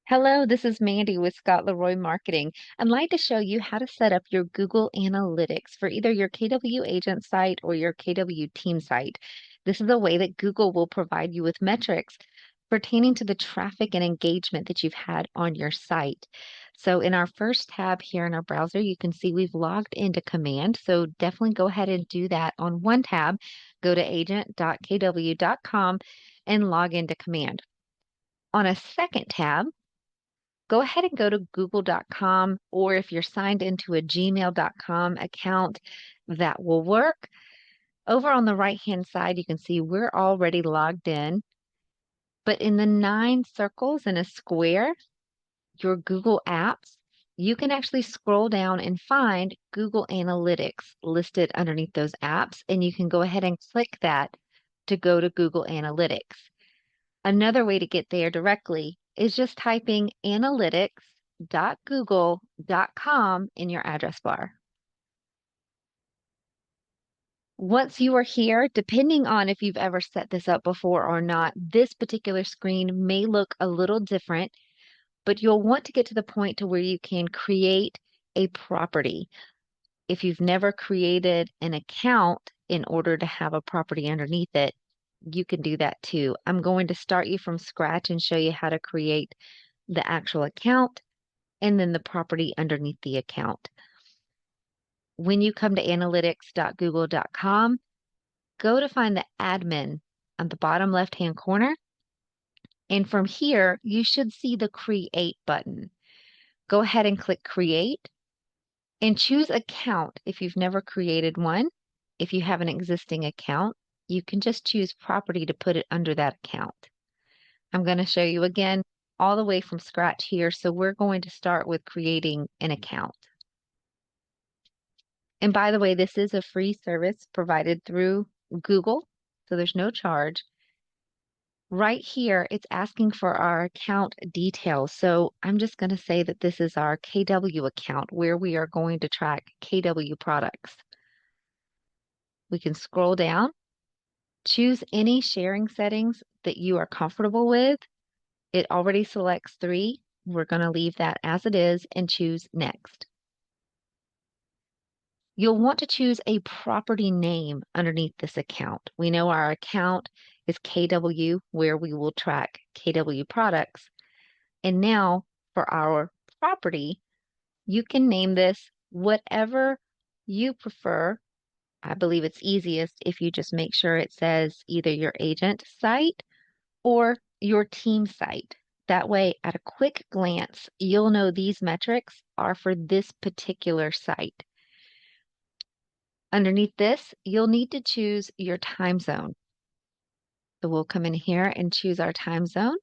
Hello, this is Mandy with Scott Leroy Marketing. I'd like to show you how to set up your Google Analytics for either your KW agent site or your KW team site. This is a way that Google will provide you with metrics pertaining to the traffic and engagement that you've had on your site. So in our first tab here in our browser, you can see we've logged into Command. So definitely go ahead and do that on one tab. Go to agent.kw.com and log into Command. On a second tab, go ahead and go to google.com, or if you're signed into a gmail.com account, that will work. Over on the right-hand side, you can see we're already logged in, but in the 9 circles in a square, your Google Apps, you can actually scroll down and find Google Analytics listed underneath those apps, and you can go ahead and click that to go to Google Analytics. Another way to get there directly is just typing analytics.google.com in your address bar. Once you are here, depending on if you've ever set this up before or not, this particular screen may look a little different, but you'll want to get to the point to where you can create a property. If you've never created an account in order to have a property underneath it, you can do that too. I'm going to start you from scratch and show you how to create the actual account and then the property underneath the account. When you come to analytics.google.com, go to find the admin on the bottom left-hand corner. And from here, you should see the create button. Go ahead and click create and choose account if you've never created one. If you have an existing account, you can just choose property to put it under that account. I'm going to show you again all the way from scratch here. So we're going to start with creating an account. And by the way, this is a free service provided through Google, so there's no charge. Right here, it's asking for our account details. So I'm just going to say that this is our KW account where we are going to track KW products. We can scroll down, choose any sharing settings that you are comfortable with. It already selects 3. We're going to leave that as it is and choose next. You'll want to choose a property name underneath this account. We know our account is KW, where we will track KW products. And now for our property, you can name this whatever you prefer. I believe it's easiest if you just make sure it says either your agent site or your team site. That way, at a quick glance, you'll know these metrics are for this particular site. Underneath this, you'll need to choose your time zone. So we'll come in here and choose our time zone,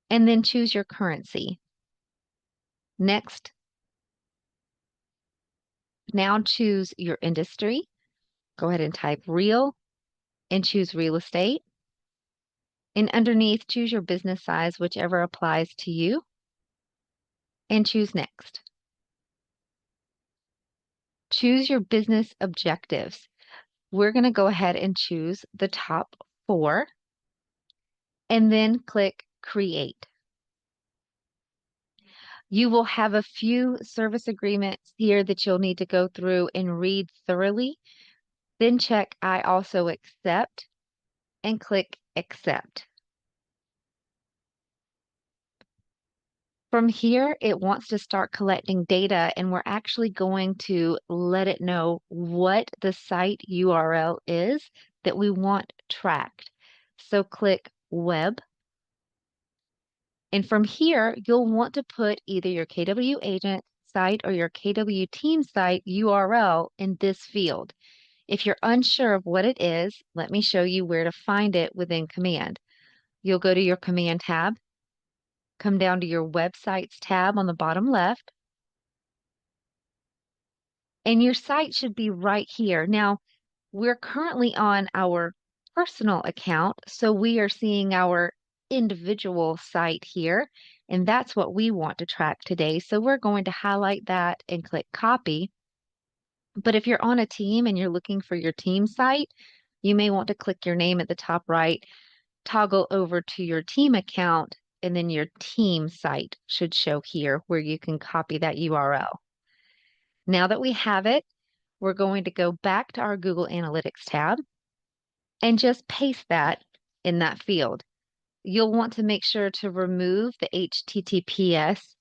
and then choose your currency. Next, now choose your industry. Go ahead and type real and choose real estate. And underneath, choose your business size, whichever applies to you, and choose next. Choose your business objectives. We're going to go ahead and choose the top 4 and then click create. You will have a few service agreements here that you'll need to go through and read thoroughly. Then check I also accept and click accept. From here, it wants to start collecting data, and we're actually going to let it know what the site URL is that we want tracked. So click web. And from here, you'll want to put either your KW agent site or your KW team site URL in this field. If you're unsure of what it is, let me show you where to find it within Command. You'll go to your Command tab, come down to your Websites tab on the bottom left, and your site should be right here. Now, we're currently on our personal account, so we are seeing our individual site here, and that's what we want to track today. So we're going to highlight that and click copy. But if you're on a team and you're looking for your team site, you may want to click your name at the top right, toggle over to your team account, and then your team site should show here where you can copy that URL. Now that we have it, we're going to go back to our Google Analytics tab and just paste that in that field. You'll want to make sure to remove the HTTPS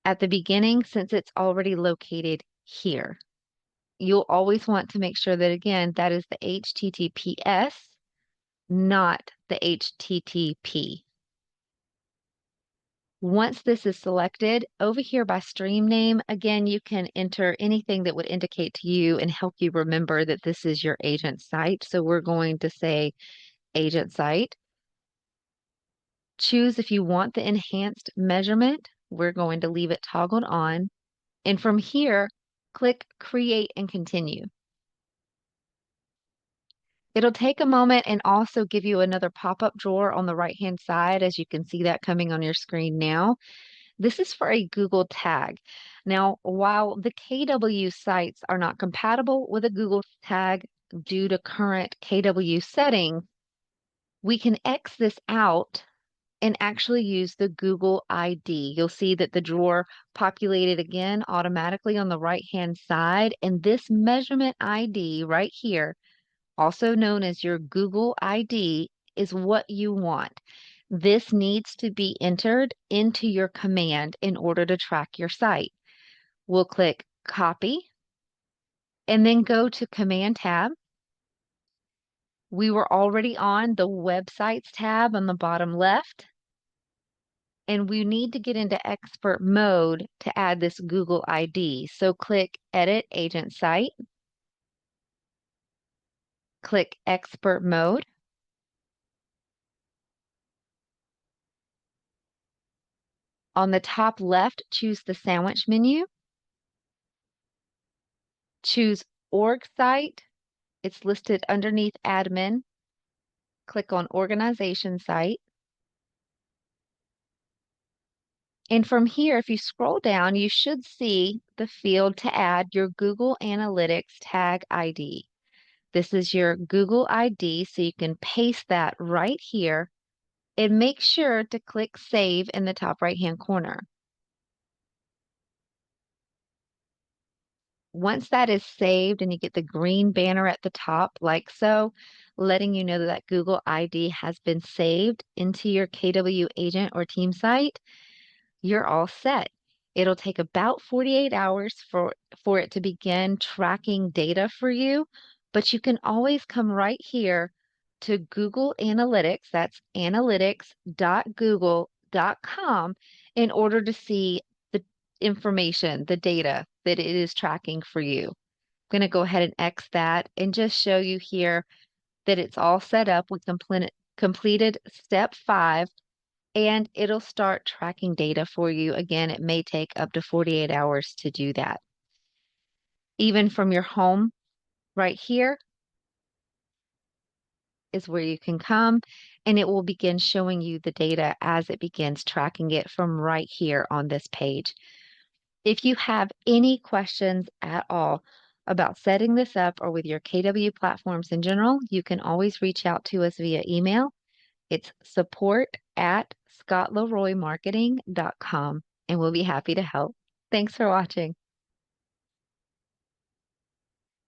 at the beginning since it's already located here. You'll always want to make sure that, again, that is the HTTPS, not the HTTP. Once this is selected, over here by stream name, again, you can enter anything that would indicate to you and help you remember that this is your agent site. So we're going to say agent site. Choose if you want the enhanced measurement. We're going to leave it toggled on. And from here, click Create and Continue. It'll take a moment and also give you another pop-up drawer on the right-hand side, as you can see that coming on your screen now. This is for a Google tag. Now, while the KW sites are not compatible with a Google tag due to current KW settings, we can X this out and actually use the Google ID. You'll see that the drawer populated again automatically on the right-hand side, and this measurement ID right here, also known as your Google ID, is what you want. This needs to be entered into your command in order to track your site. We'll click Copy and then go to Command tab. We were already on the Websites tab on the bottom left, and we need to get into expert mode to add this Google ID. So click Edit Agent Site, click Expert Mode. On the top left, choose the sandwich menu. Choose Org Site. It's listed underneath Admin. Click on Organization Site. And from here, if you scroll down, you should see the field to add your Google Analytics tag ID. This is your Google ID, so you can paste that right here and make sure to click Save in the top right-hand corner. Once that is saved and you get the green banner at the top, like so, letting you know that Google ID has been saved into your KW agent or team site, you're all set. It'll take about 48 hours for it to begin tracking data for you, but you can always come right here to Google Analytics, that's analytics.google.com, in order to see the information, the data that it is tracking for you. I'm going to go ahead and X that and just show you here that it's all set up. We completed step 5, and it'll start tracking data for you. Again, it may take up to 48 hours to do that. Even from your home right here is where you can come, and it will begin showing you the data as it begins tracking it from right here on this page. If you have any questions at all about setting this up or with your KW platforms in general, you can always reach out to us via email. It's support@scottleroymarketing.com, and we'll be happy to help. Thanks for watching.